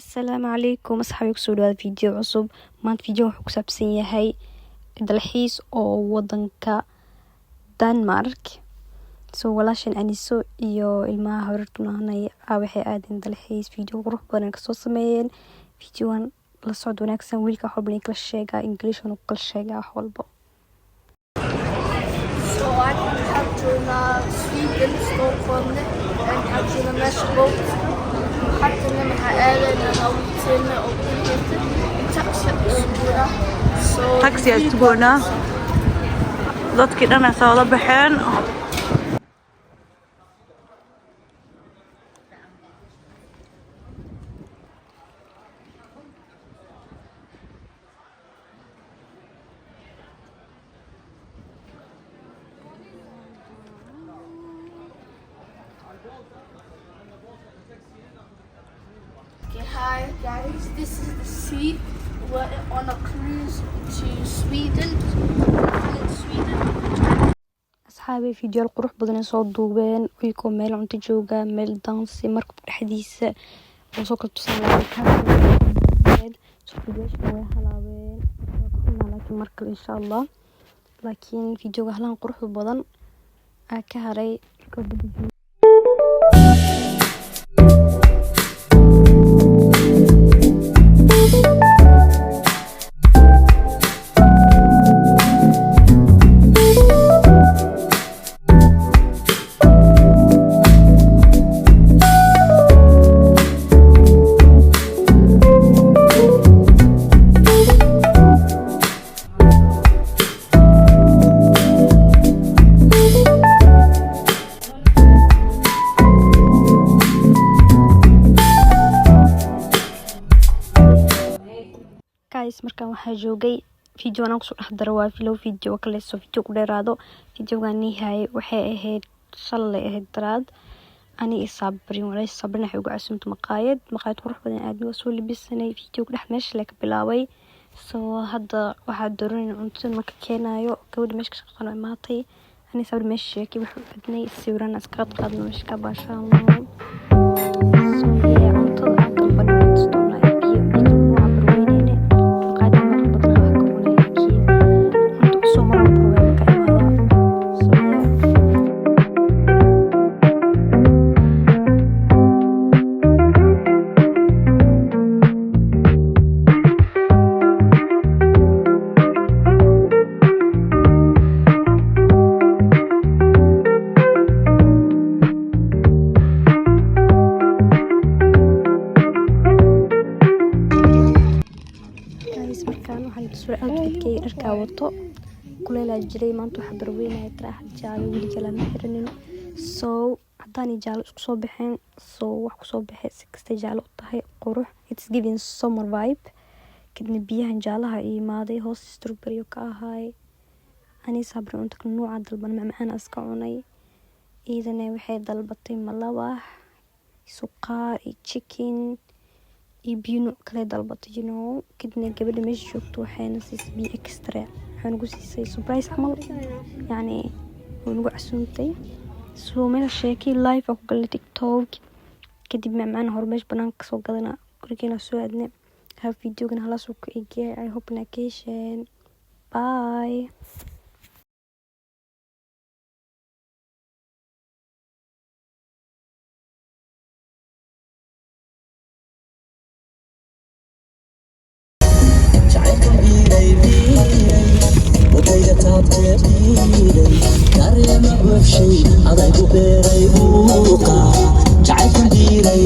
السلام عليكم أصحابي كسودو فيديو عصب ما فيديو حكسب سيهاي dalxiis oo wadanka Denmark soo walaashan aniso iyo ilmaha hortunanay waxay aadeen dalxiis video qurux badan ka soo sameeyeen videoan la socod wanaagsan wiilka xubin kala sheega English oo kala sheega wax walba So I captured Sweden Stockholm and captured Mexico حتى لما حققنا نوتنا أو taxi asuguna dadkii dhan ay soo baxeen Okay, hi guys, this is the sea. We're on a cruise to Sweden. asxaabi video qurux badan soo duubeen wiilku meel cunto jooga meel dansi markab dhaxdiisa oo soo kala tusanayay kaafeed soo way halaabeen laakiin markale insha Allah laakiin videoga halan qurux badan ka haray guys markaan waxaa joogay video aan ku soo dhaxdaro waa video kale soo video ku dheeraado videogan nihay waxay ahayd shalay ahayd daraad ani sabrin walay sabrin waxay ugu casuumto maqaayad qurux badan aad oo soo libisanay video ku dhex meesha la ka bilaabay soo hadda waxa dooranay cunto marka keenayo gabadha meesha ka shaqeynaa maatay ani sabrin meesha sheekay wuxuu adnay sawirana iska qaadno meesha ka baashaano outfitكي dharka wato kuleel jiray maanta waxa barweynay tarax jaalo wili kala ma xiranin soo hadaan jaalo isku soo baxeen soo wax ku soo baxay si kasta jaalo tahay qurux it's giving summer vibe kadib biyahan jaalaha imaaday hoos strawberry ka ahay ani sabrin inta nooca dalban macaan aska cunay iidana waxay dalbatay malawax suqaar iyo chicken ibino kale dalbatay kadibna gabadha meesha joogto waxayna siisay bi extra waxaan ugu siisay surprise camal yani ugu casuumtay soo meel sheekay live ku galay TikTok kadib macaan hormeesh banaanka soo gadana gurigeena soo aadna ha videogan hala soo ku eegay I hope vacation bye Karema bufshay aday ku beeray buuqa jacayl diiray